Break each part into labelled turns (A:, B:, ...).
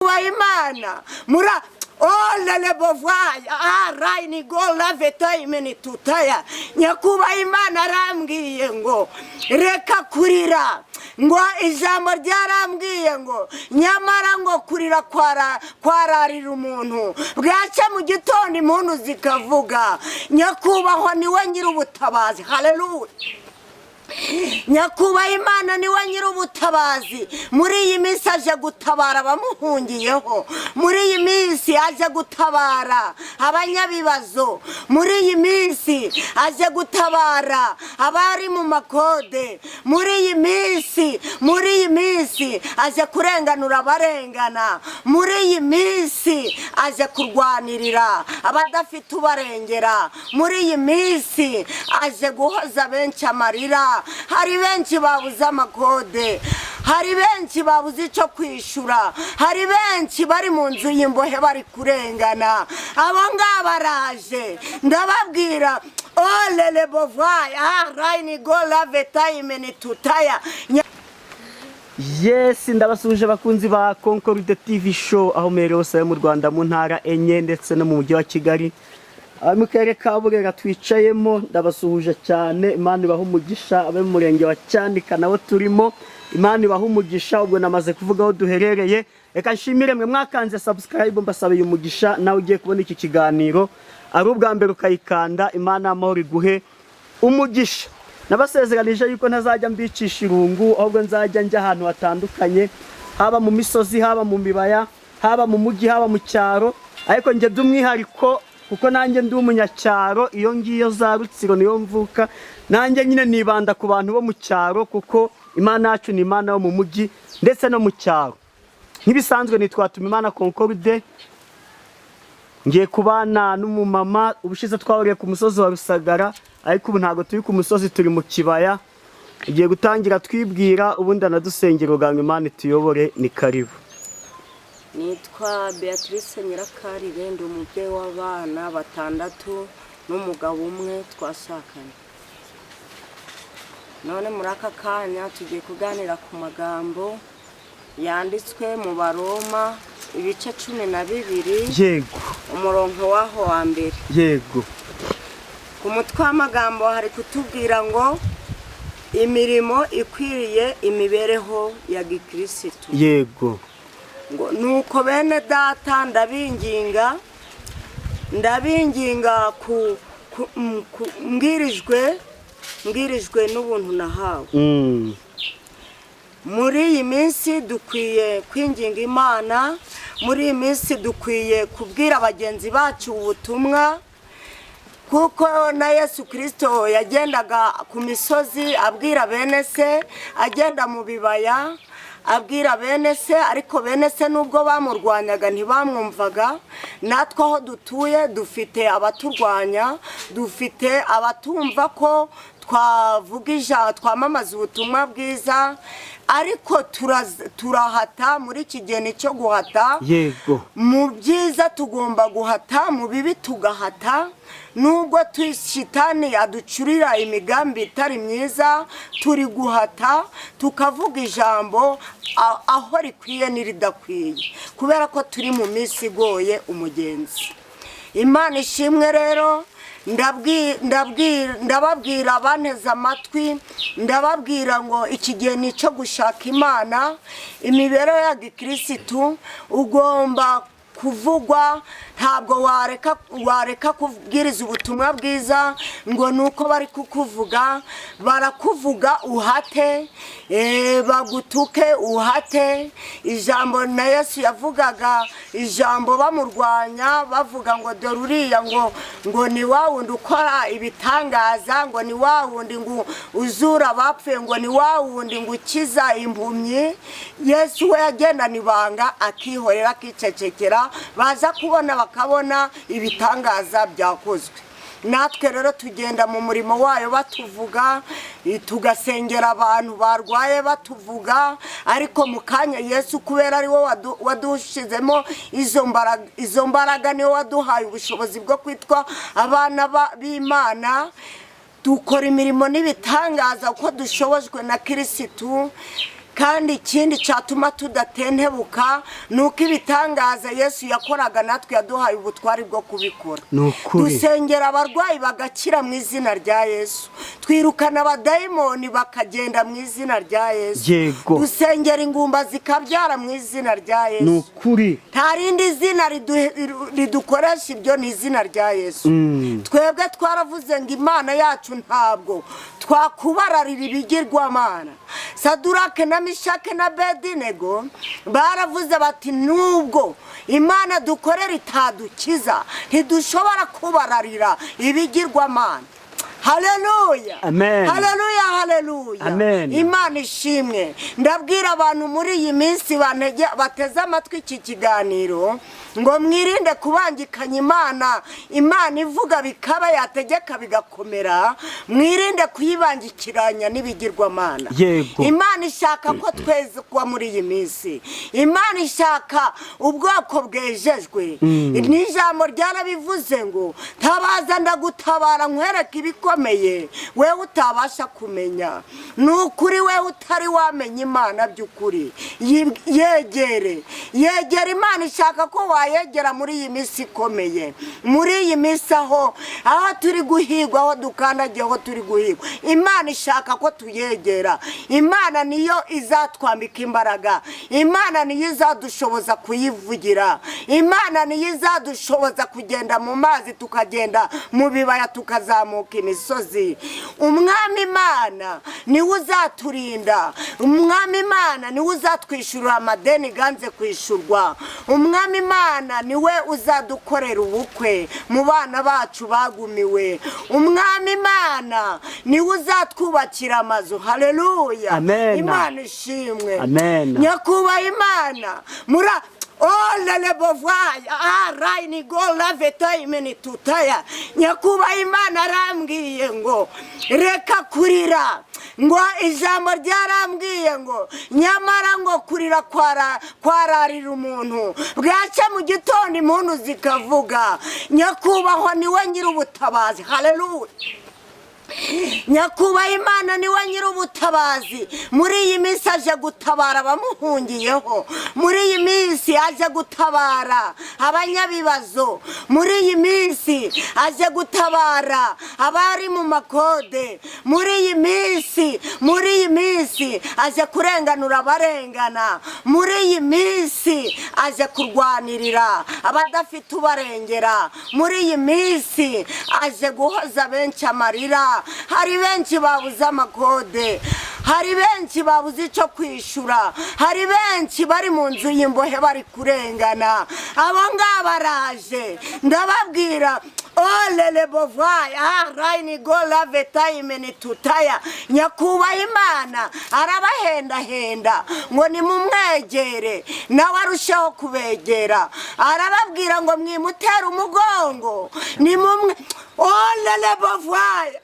A: Imana mura le bovoya raini go laveta imeni tutaya nyakuba Imana arambwiye ngo reka kurira ngo ijambo ryarambwiye ngo nyamara ngo kurira kwararira umuntu bwace mu gitondo impundu zikavuga nyakubaho niwe nyir'ubutabazi. Haleluya. Nyakuba Imana niwe nyir'ubutabazi. Muri iyi minsi aje gutabara abamuhungiyeho, muri iyi minsi aje gutabara abanyabibazo, muri iyi minsi aje gutabara abari mu makode, muri iyi minsi aje kurenganura abarengana, muri iyi minsi aje kurwanirira abadafite ubarengera, muri iyi minsi aje guhoza benshi amarira. Hari benshi babuze amakode, hari benshi babuze icyo kwishura, hari benshi bari mu nzu y'imbohe bari kurengana. Abo ngabo araje ndababwira olele bovaya raini go laveta imeni tutaya.
B: Yes, ndabasuje bakunzi ba Concorde TV show aho merose mu Rwanda mu ntara enye ndetse no mu mujyi wa Kigali. Mu karere ka Burera twicayemo ndabasuhuje cyane. Imana ibaha umugisha abe mu murenge wa Cyanika nawo turimo. Imana ibaha umugisha ubwo namaze kuvuga aho duherereye. Reka nshimire mwe mwakanze subscribe mbasabe umugisha nawe ugiye kubona iki kiganiro ari ubwa mbere ukayikanda. Imana amahoro iguhe umugisha. Nabasezeranije yuko ntazajya mbicisha irungu ahubwo nzajya njya ahantu hatandukanye, haba mu misozi, haba mu mibaya, haba mu mujyi, haba mu cyaro, ariko nge by'umwihariko kuko nanjye ndi umunyacyaro. Iyo ngiyo za Rutsiro niyo mvuka, nanjye nyine nibanda ku bantu bo mu cyaro kuko Imana yacu ni Imana yo mu mujyi ndetse no mu cyaro. Nk'ibisanzwe nitwatuma Imana Concorde, ngiye kubana n'umumama. Ubushize twahuriye ku musozi wa Rusagara, ariko ubu ntago turi ku musozi, turi mu kibaya. Ugiye gutangira twibwira ubundi anadusengera uganga Imana ituyobore. Ni karibu.
A: Nitwa Beatrice Nyirakarire, ndi umubyeyi w'abana 6 n'umugabo umwe twashakanye. None muri aka kanya tugiye kuganira ku magambo yanditswe mu Baroma ibice 12.
B: Yego.
A: Umurongo waho wa mbere.
B: Yego.
A: Ku mutwe w'amagambo hari kutubwira ngo imirimo ikwiriye imibereho ya gikristo.
B: Yego.
A: Ngo nuko bene data ndabinginga mbwirijwe n'ubuntu nahawe. Muri iyi minsi dukwiye kwinginga Imana, muri iyi minsi dukwiye kubwira bagenzi bacu ubutumwa, kuko na Yesu Kristo yagendaga ku misozi abwira bene se, agenda mu bibaya abwira bene se, ariko bene se nubwo bamurwanyaga ntibamwumvaga. Natwe aho dutuye dufite abaturwanya, dufite abatumva ko twavuga twamamaza ubutumwa bwiza, ariko turahata muri iki gihe cyo guhata.
B: Yego.
A: Mu byiza tugomba guhata, mu bibi tugahata. Nubwo twishitani aducurira imigambi itari myiza, turi guhata tukavuga ijambo aho rikwiye n'iridakwiye, kubera ko turi mu minsi igoye umugenzi. Imana ishimwe rero. Ndababwira abanteze amatwi, ndababwira ngo iki gihe ni cyo gushaka Imana. Imibereho ya gikristo ugomba kuvugwa, ntabwo wareka kubwiriza ubutumwa bwiza ngo nuko bari kukuvuga. Barakuvuga uhate, bagutuke uhate. Ijambo na Yesu yavugaga ijambo bamurwanya bavuga ngo dore uriya ngo ni wawundi ukora ibitangaza, ngo ni wawundi ngo uzura abapfuye, ngo ni wawundi ngo ukiza impumyi. Yesu we yagendana ibanga akihorera akicecekera, baza kubona bakabona ibitangaza byakozwe. Natwe rero tugenda mu murimo wayo batuvuga, tugasengera abantu barwaye batuvuga, ariko mu kanya Yesu kubera ari wo wadushizemo izo mbaraga, niwe waduhaye ubushobozi bwo kwitwa abana b'Imana. Dukora imirimo n'ibitangaza uko dushobojwe na Kristo, kandi ikindi cyatuma tudatentebuka nuko ibitangaza Yesu yakoraga natwe yaduhaye ubutwari bwo kubikora. Dusengera abarwayi bagakira mu izina rya Yesu, twirukana abadayimoni bakagenda mu izina rya Yesu, dusengera ingumba zikabyara mu izina rya Yesu. Nta rindi zina ridukoresha ibyo ni izina rya Yesu. Twebwe twaravuze ngo Imana yacu ntabwo twakubararira ibigirwamana. Sadurake na Mishake na Abedinego baravuze bati nubwo Imana dukorera itadukiza ntidushobora kubararira ibigirwamana. Haleluya,
B: amen.
A: Haleluya, haleluya,
B: amen.
A: Imana ishimwe. Ndabwira abantu muri iyi minsi bateze amatwi iki kiganiro ngo mwirinde kubangikanya Imana ivuga bikaba yategeka bigakomera. Mwirinde kuyibangikiranya n'ibigirwamana. Imana ishaka ko tweze kuba muri iyi minsi. Imana ishaka ubwoko bwejejwe. N'ijambo ryarabivuze ngo tabaza ndagutabara nkwereke ibikomeye wewe utabasha kumenya. Nukuri wewe utari wamenya Imana by'ukuri yegere Imana ishaka ko wayegera muri iyi minsi ikomeye, muri iyi minsi aho turi guhigwa, aho dukandagiye, aho turi guhigwa. Imana ishaka ko tuyegera. Imana niyo izatwambika imbaraga. Imana niyo izadushoboza kuyivugira. Imana niyo izadushoboza kugenda mu mazi, tukagenda mu bibaya, tukazamuka imisozi. Umwami Imana niwe uzaturinda. Umwami Imana niwe uzatwishyurira amadeni ganze kwishurwa. Umwami Imana niwe uzadukorera ubukwe mu bana bacu bagumiwe. Umwami Imana niwe uzatwubakira amazu. Haleluya, Imana ishimwe. Nyakubaha Imana mura le bovaya raini go laveta imeni tutaya. Nyakubaha Imana arambwiye ngo reka kurira, ngo ijambo ryarambwiye ngo nyamara ngo kurira kwararira umuntu bwaca mu gitondo impundu zikavuga. Nyakubahwa niwe nyir'ubutabazi. Haleluya. Nyakubaha Imana niwe nyir'ubutabazi. Muri iyi minsi aje gutabara abamuhungiyeho. Muri iyi minsi aje gutabara abanyabibazo. Muri iyi minsi aje gutabara abari mu makode. Muri iyi minsi aje kurenganura abarengana. Muri iyi minsi aje kurwanirira abadafite ubarengera. Muri iyi minsi aje guhoza benshi amarira. Hari benshi babuze amakode, hari benshi babuze icyo kwishura, hari benshi bari mu nzu y'imbohe bari kurengana. Abo ngabo araje ndababwira olele bovaya raini go laveta imeni tutaya. Nyakubaha Imana arabahendahenda ngo nimumwegere nawe arushaho kubegera. Arababwira ngo mwimutera umugongo nimumwe olele bovaya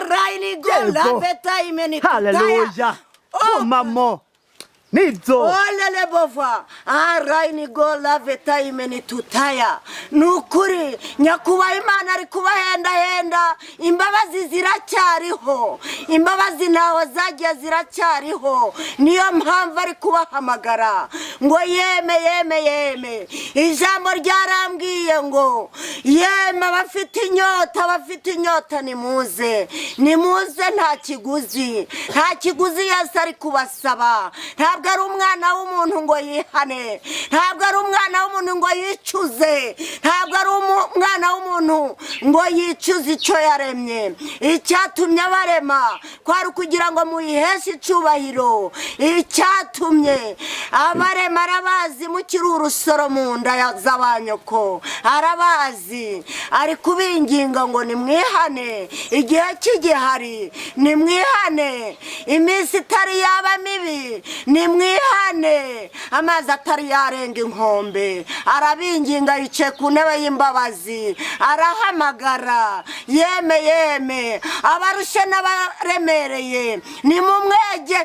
A: raini go laveta imeni tutaya.
B: Haleluya, mamo nibyo
A: olele bova raini go laveta imeni tutaya. Nukuri Nyakubaha Imana ari kubahendahenda. Imbabazi ziracyariho, imbabazi naho zagiye ziracyariho. Niyo mpamvu ari kubahamagara ngo yeme. Ijambo ryarambwiye ngo yeme abafite inyota nimuze nta kiguzi. Yesu ari kubasaba. Ntabwo ari umwana w'umuntu ngo yihane, ntabwo ari umwana w'umuntu ngo yicuze, ntabwo ari umwana w'umuntu ngo yicuze icyo yaremye. Icyatumye abarema kwari kugira ngo muyiheshe icyubahiro. Icyatumye abarema arabazi, mukiri urusoro mu nda z'abanyoko arabazi. Ari kubinginga ngo nimwihane, igihe kigihari nimwihane, iminsi itari yaba mibi nimwihane, amazi atari yarenga inkombe. Arabinginga yicaye ku ntebe y'imbabazi, arahamagara yeme abarushe n'abaremereye nimumwege.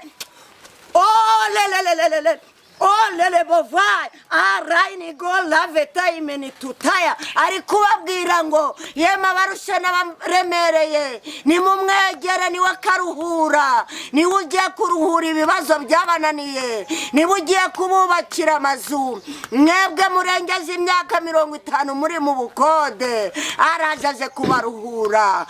A: olele bovai araini go laveta imeni tutaya ari kubabwira ngo yema barusha n'abaremereye ni mumwegere ni wakaruhura ni ugiye kuruhura ibibazo byabananiye ni ugiye kububakira amazu mwebwe murengeze imyaka 50 muri mu bukode arajaje kubaruhura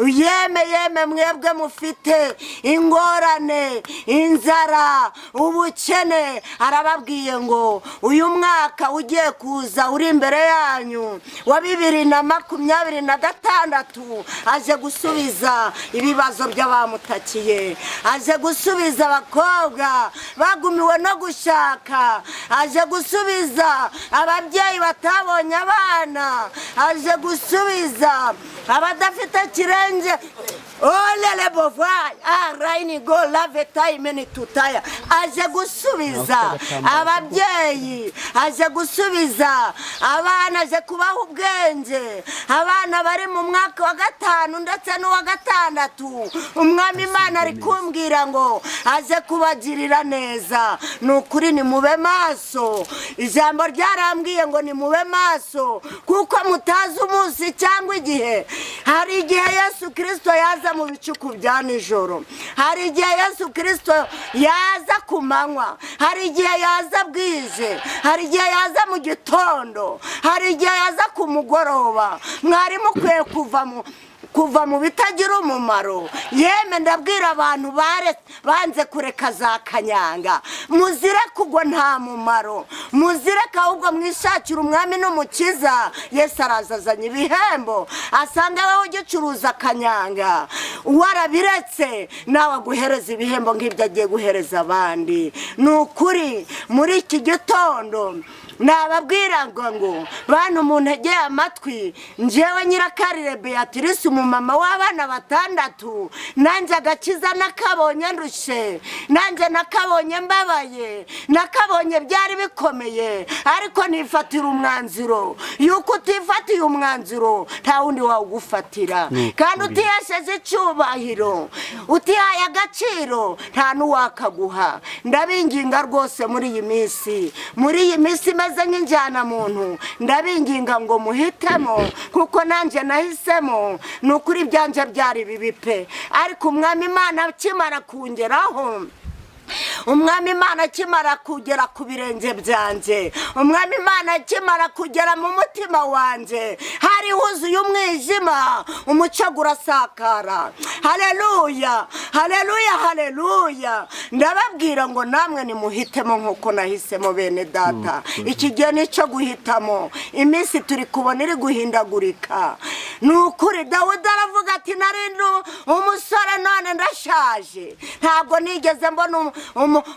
A: yeme mwebwe mufite ingorane inzara ubukene arababwiye ngo uyu mwaka ugiye kuza uri imbere yanyu wa 2026 aje gusubiza ibibazo by'abamutakiye aje gusubiza abakobwa bagumiwe no gushaka aje gusubiza ababyeyi batabonye abana aje gusubiza abadafite kirenge olele bovai araini go laveta imeni tutaya aje gusubiza ababyeyi aje gusubiza abana aje kubaha ubwenge abana bari mu mwaka wa 5 ndetse n'uwa 6 umwami Imana ari kumbwira ngo aje kubagirira neza nukuri ni mube maso ijambo ryarambwiye ngo ni mube maso kuko mutazi umunsi cyangwa igihe hari igihe Yesu Kristo yaza mu bicuku bya nijoro hari igihe Yesu Kristo yaza kumanywa hari igihe yaza bwije hari igihe yaza mu gitondo hari igihe yaza ku mugoroba mwari mukwiye kuva mu bitagira umumaro yeme ndabwira abantu banze kureka za kanyanga muzire kugwa nta mumaro muzire ahubwo mwishakira umwami n'umukiza Yesu arazazanye ibihembo asanga wowe ugicuruza kanyanga warabiretse nawe aguhereza ibihembo nk'ibyo agiye guhereza abandi nukuri muri iki gitondo nababwira ngo bantu umuntu ageye amatwi njyewe Nyirakarire Beatrice umumama w'abana 6 nanjye agakiza nakabonye ndushe nanjye nakabonye mbabaye nakabonye byari bikomeye ariko nifatira umwanzuro yuko utifatiye umwanzuro nta wundi wawugufatira kandi utiyesheje icyubahiro utihaye agaciro nta n'uwakaguha ndabinginga rwose muri iyi minsi meze nk'injyana muntu ndabinginga ngo muhitemo kuko nanjye nahisemo nukuri byanje byari bibipe ariko umwami Imana akimara kungeraho umwami Imana akimara kugera ku birenge byanjye umwami Imana akimara kugera mu mutima wanjye hari huzuye umwijima umucyo gurasakara haleluya haleluya haleluya ndababwira ngo namwe nimuhitemo nkuko nahisemo bene data iki gihe nicyo guhitamo iminsi turi kubona iri guhindagurika nukuri Dawudi aravuga ati narindu umusore none ndashaje ntabwo nigeze mbona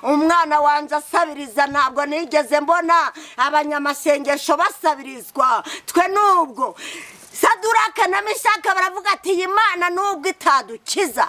A: umwana wanje asabiriza ntabwo nigeze mbona abanyamasengesho basabirizwa twe nubwo Saduraka na Meshaka baravuga ati Imana nubwo itadukiza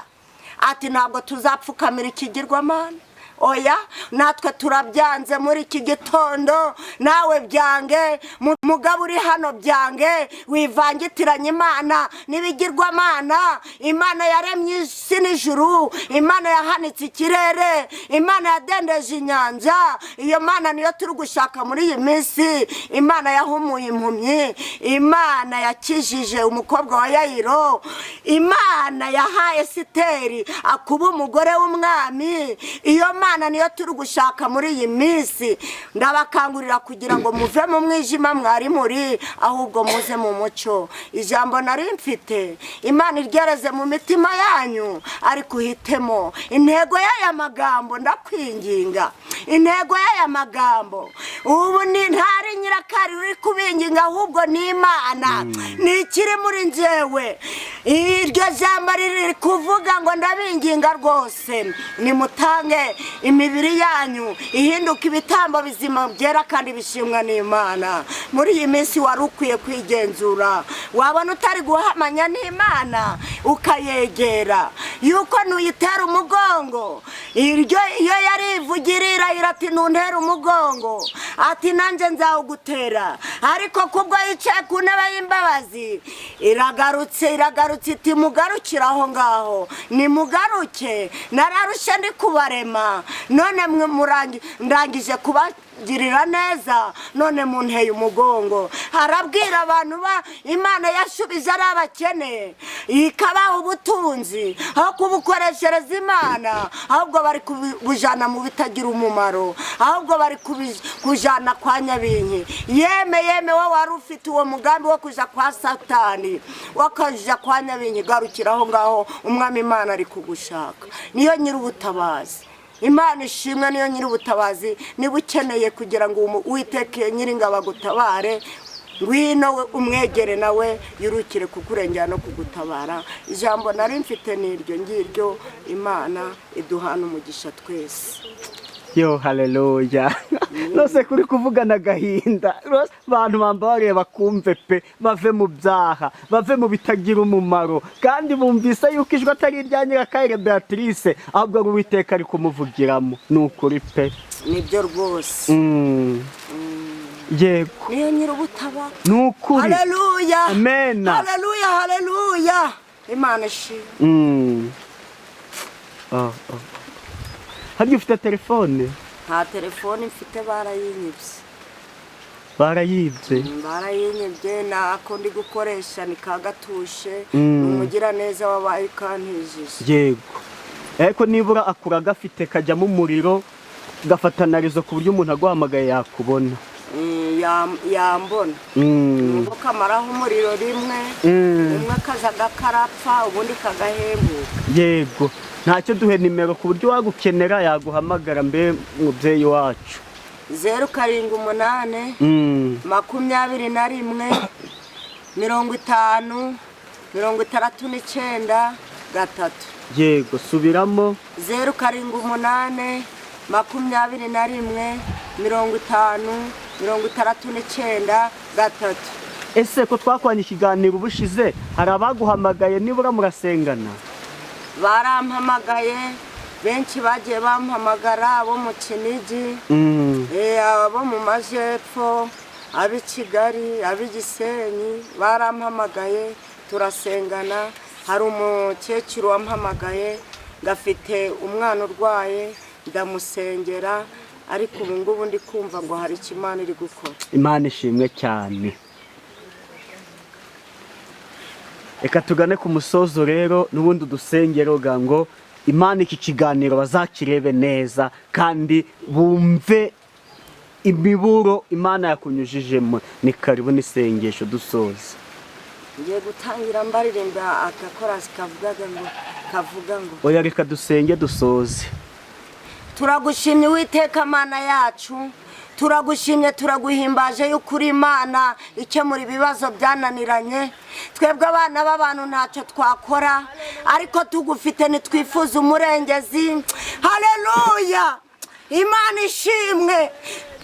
A: ati ntabwo tuzapfukamira ikigirwamana oya natwe turabyanze muri iki gitondo nawe byange mugabo uri hano byange wivangitiranye Imana n'ibigirwamana Imana yaremye isi n'ijuru Imana yahanitse ikirere Imana yadendeje inyanja iyo Mana niyo turi gushaka muri iyi minsi Imana yahumuye impumyi Imana yakijije umukobwa wa Yayiro Imana yahaye Siteri akuba umugore w'umwami iyo Imana niyo turi gushaka muri iyi minsi ndabakangurira kugira ngo muve mu mwijima mwari muri ahubwo muze mu mucyo ijambo nari mfite Imana iryereze mu mitima yanyu ariko uhitemo intego y'aya magambo ndakwinginga intego y'aya magambo ubu ni ntari Nyirakarire uri kubinginga ahubwo ni Imana ni ikiri muri njyewe iryo jambo riri kuvuga ngo ndabinginga rwose nimutange imibiri yanyu ihinduka ibitambo bizima byera kandi bishimwa n'Imana muri iyi minsi wari ukwiye kwigenzura wabona utari guhamanya n'Imana ukayegera yuko nuyitera umugongo iyo yarivugirira irati nuntera umugongo ati nanjye nzawugutera ariko kubwo yicaye ku ntebe y'imbabazi iragarutse iragarutse iti mugarukire aho ngaho nimugaruke nararushe ndi kubarema none mwe ndangije kubagirira neza none munteye umugongo harabwira abantu ba Imana yashubije ari abakene ikabaha ubutunzi aho kubukoreshereza Imana ahubwo bari kubujana mu bitagira umumaro ahubwo bari kujana kwa Nyabingi yeme wowe wari ufite uwo mugambi wo kuja kwa Satani wakaja kwa Nyabingi garukira aho ngaho umwami Imana ari kugushaka niyo nyir'ubutabazi Imana ishimwe niyo nyir'ubutabazi niba ukeneye kugira ngo Uwiteke Nyiringabo agutabare ngwino we umwegere nawe yurukire kukurengera no kugutabara ijambo nari mfite niryo ngiryo Imana iduhana umugisha twese.
B: Yo haleluya nose kuri kuvugana gahinda abantu bamba bareba kumve pe bave mu byaha bave mu bitagira umumaro kandi bumvise yuko ijwi atari iryanyira Kaire Beatrice ahubwo ari Uwiteka ari kumuvugiramo nukuri pe
A: nibyo rwose
B: yego
A: niyo nyir'ubutaba
B: nukuri
A: haleluya
B: amen
A: haleluya Imana ishimwe.
B: Hari ufite telefone?
A: Nta telefone mfite
B: barayibye
A: barayinyibye nako ndi gukoresha ni kagatushe umugira neza wabaye kantijije
B: yego ariko nibura akura gafite kajyamo umuriro gafatanarizo ku buryo umuntu aguhamagaye yakubona
A: yambona ngo kamaraho umuriro rimwe kaza gakarapfa ubundi kagahembuka
B: yego ntacyo duhe nimero ku buryo wagukenera yaguhamagara mbe mubyeyi wacu
A: 078 21 50 39 3
B: yego subiramo
A: 078 21 50 39 3.
B: Ese ko twakwanya ikiganiro ubushize hari abaguhamagaye nibura murasengana?
A: Barampamagaye benshi bagiye bampamagara abo mu Kinigi abo mu Majepfo abi Kigali abi Gisenyi barampamagaye turasengana. Hari umukecuru wampamagaye gafite umwana urwaye ndamusengera ariko ubu ngubu ndi kumva ngo hari Imana iri gukora.
B: Imana ishimwe cyane. Eka tugane ku musozo rero n'ubundi dusengero ngo Imana iki kiganiro bazakirebe neza kandi bumve imiburo Imana yakunyujijemo. Ni karibu n'isengesho dusoza.
A: Ngiye gutangira mbaririmba akakorasi kavuga ngo
B: oya reka dusenge dusoze.
A: Turagushimye Uwiteka Mana yacu, turagushimye turaguhimbaje y'ukuri Imana ikemura ibibazo byananiranye. Twebwe abana b'abantu ntacyo twakora ariko tugufite nitwifuza umurengezi. Haleluya! Imana ishimwe,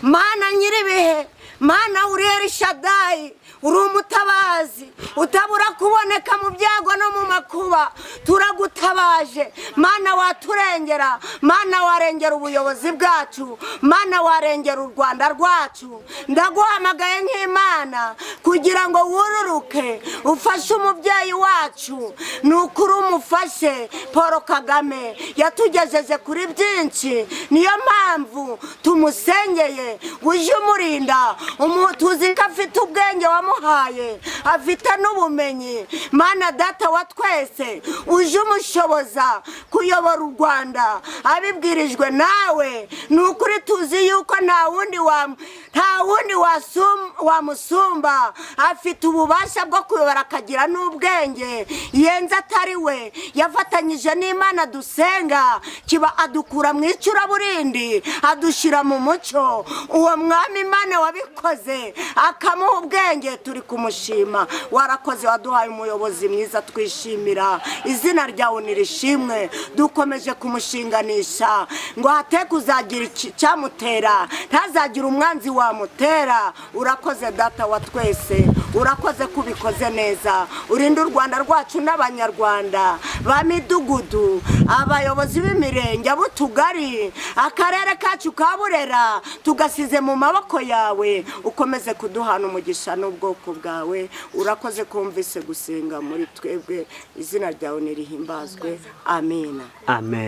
A: Mana nyiribihe, Mana uri Elishadai, uri umutabazi utabura kuboneka mu byago no mu makuba. Turagutabaje Mana, waturengera Mana, warengera ubuyobozi bwacu Mana, warengera u Rwanda rwacu. Ndaguhamagaye nk'Imana kugira ngo wururuke ufashe umubyeyi wacu, nukuri umufashe. Paul Kagame yatugejeje kuri byinshi, niyo mpamvu tumusengeye uje umurinda. Tuzi ko afite ubwenge wamuhaye, afite n'ubumenyi. Mana data wa twese, uje umushoboza kuyobora u Rwanda abibwirijwe nawe. Nukuri tuzi yuko nta wundi wamusumba. Afite ububasha bwo kuyobora akagira n'ubwenge yenze atari we. Yafatanyije n'Imana dusenga, kiba adukura mu icuraburindi adushira mu mucyo. Uwo mwami Imana wabikoze akamuha ubwenge, turi kumushima. Warakoze, waduhaye umuyobozi mwiza twishimira. Izina ryawe nirishimwe. Dukomeje kumushinganisha ngo hate kuzagira icyamutera, ntazagira umwanzi wamutera. Urakoze data wa twese, urakoze kubikoze neza. Urinde u Rwanda rwacu n'abanyarwanda ba midugudu, abayobozi b'imirenge, ab'utugari, akarere kacu ka Burera tugasize mu maboko yawe, ukomeze kuduhana umugisha n'ubwoko bwawe. Urakoze kumvise gusenga muri twebwe, izina ryawe nirihimbazwe. Amina.
B: Amen.